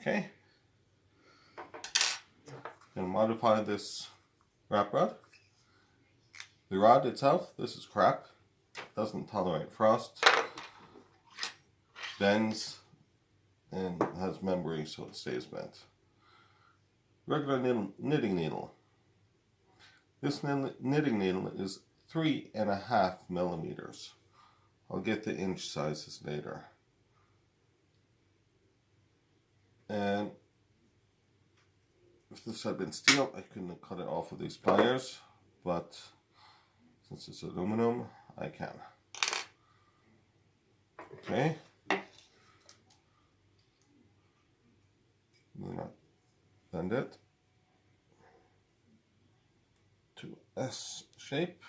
Okay. Gonna modify this wrap rod. The rod itself, this is crap. Doesn't tolerate frost, bends, and has memory so it stays bent. Regular knitting needle. This knitting needle is 3.5 millimeters. I'll get the inch sizes later. And if this had been steel, I couldn't have cut it off with these pliers, but since it's aluminum, I can. Okay. I'm gonna bend it to S shape.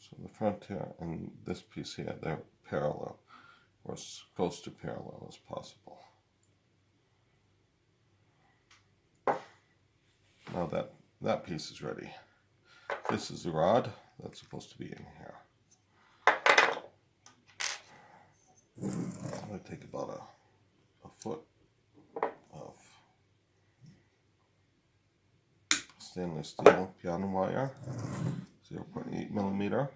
So the front here and this piece here, they're parallel, or as close to parallel as possible. Now that piece is ready. This is the rod that's supposed to be in here. I'm going to take about a foot of stainless steel piano wire, 0.8 millimeter.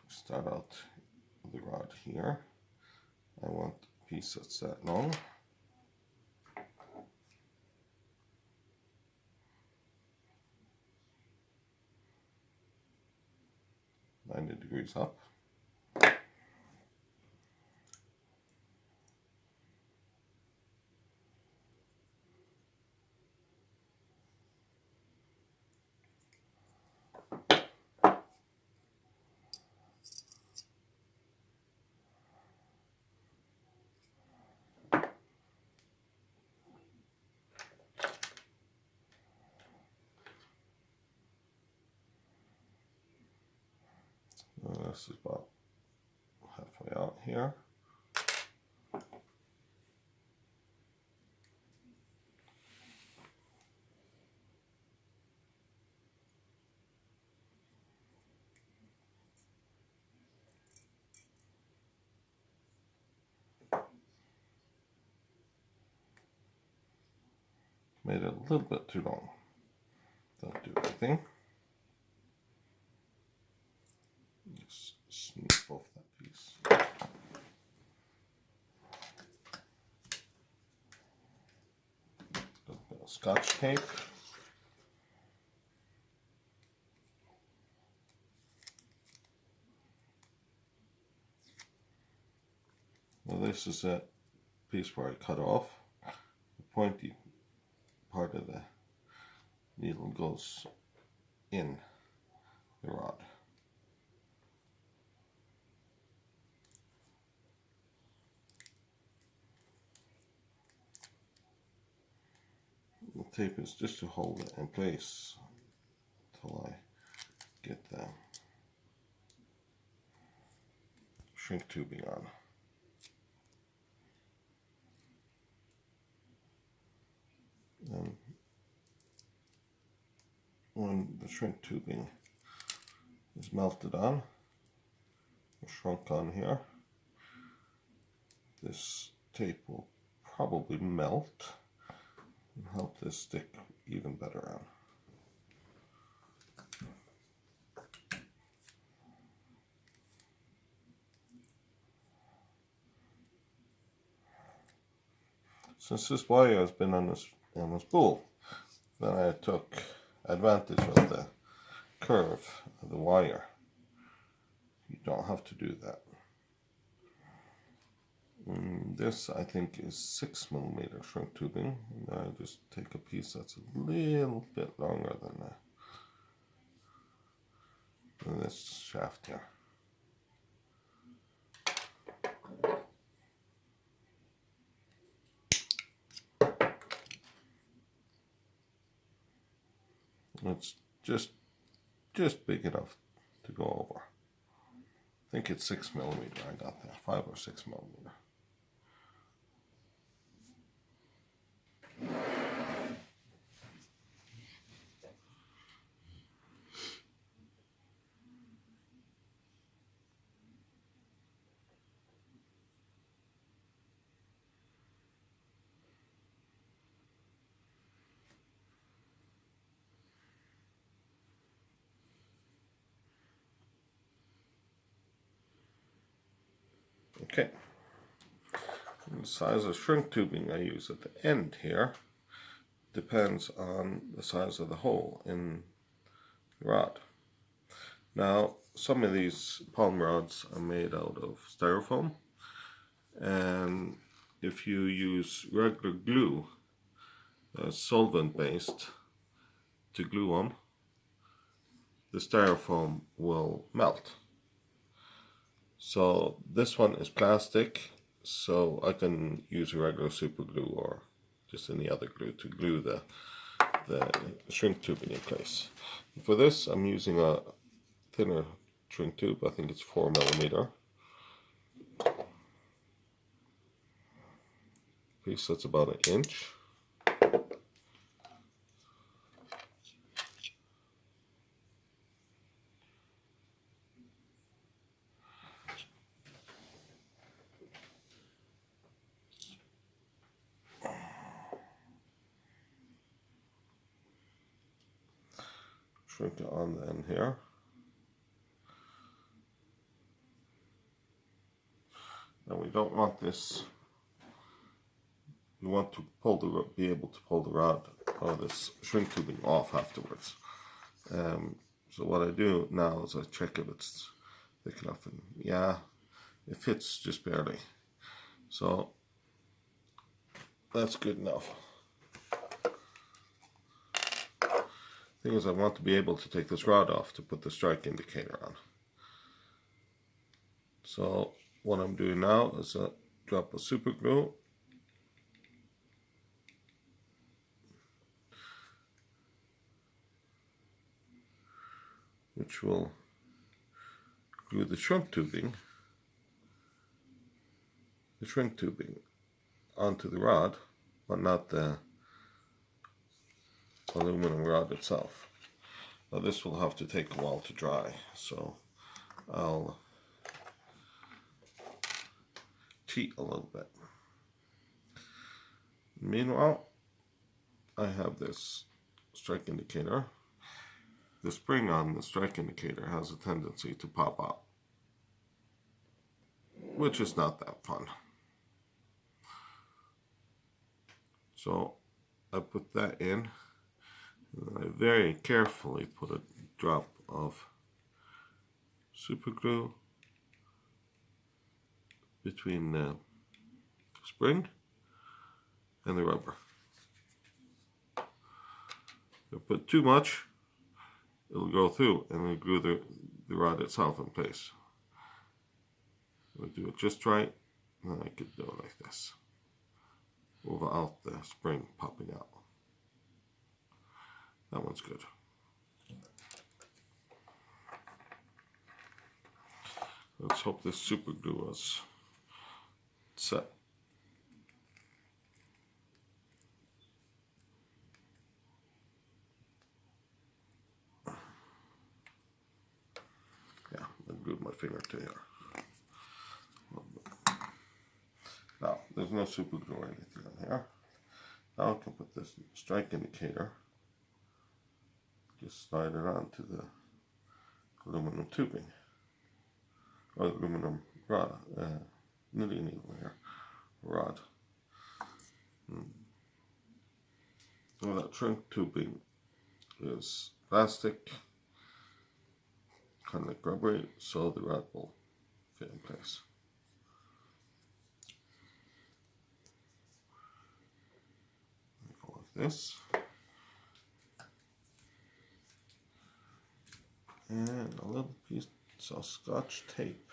Start out with the rod here. I want a piece that's that long. .90 degrees up. This is about halfway out here. Made it a little bit too long. Don't do anything. Just snip off that piece. A little bit of Scotch tape. Well, this is that piece where I cut off. The pointy part of the needle goes in the rod. The tape is just to hold it in place until I get the shrink tubing on. And when the shrink tubing is melted on, or shrunk on here, this tape will probably melt and help this stick even better on. Since this wire has been on the spool, then I took advantage of the curve of the wire. You don't have to do that. This I think is 6 millimeter shrink tubing, and I just take a piece that's a little bit longer than this shaft here. It's just big enough to go over. think it's 6mm I got there, 5 or 6mm. Okay, and the size of shrink tubing I use at the end here depends on the size of the hole in the rod. Now, some of these palm rods are made out of styrofoam, and if you use regular glue, solvent based, to glue them, the styrofoam will melt. So this one is plastic, so I can use a regular super glue or just any other glue to glue the shrink tubing in place. For this I'm using a thinner shrink tube, I think it's 4mm. Piece that's about an inch. Shrink it on the end here. Now we don't want this. We want to be able to pull the rod or this shrink tubing off afterwards. So what I do now is I check if it's thick enough, and yeah, it fits just barely. So that's good enough. Thing is, I want to be able to take this rod off to put the strike indicator on. So what I'm doing now is a drop of super glue, which will glue the shrink tubing onto the rod, but not the aluminum rod itself. Now this will have to take a while to dry, so I'll cheat a little bit. Meanwhile, I have this strike indicator. The spring on the strike indicator has a tendency to pop out, which is not that fun. So I put that in, and I very carefully put a drop of super glue between the spring and the rubber. If I put too much, it'll go through and it'll glue the rod itself in place. I'll do it just right, and then I could do it like this, without the spring popping out. That one's good. Let's hope this super glue is set. Yeah, I glued my finger to here. Now, there's no super glue or anything on here. Now I can put this strike indicator, just slide it onto the aluminum tubing, or aluminum rod, knitting needle here, rod. So that shrink tubing is plastic, kind of like rubbery, so the rod will fit in place. Go like this. And a little piece of Scotch tape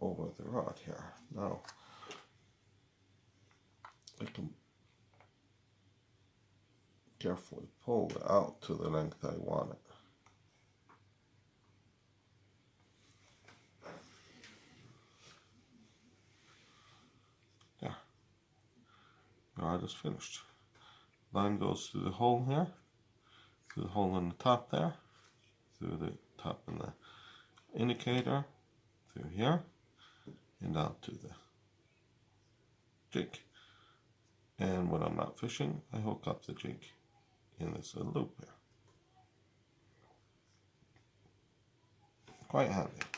over the rod here. Now I can carefully pull it out to the length I want it. guard is finished. Line goes through the hole here, through the hole in the top there, through the top in the indicator, through here, and down to the jig. And when I'm not fishing, I hook up the jig in this little loop here. Quite handy.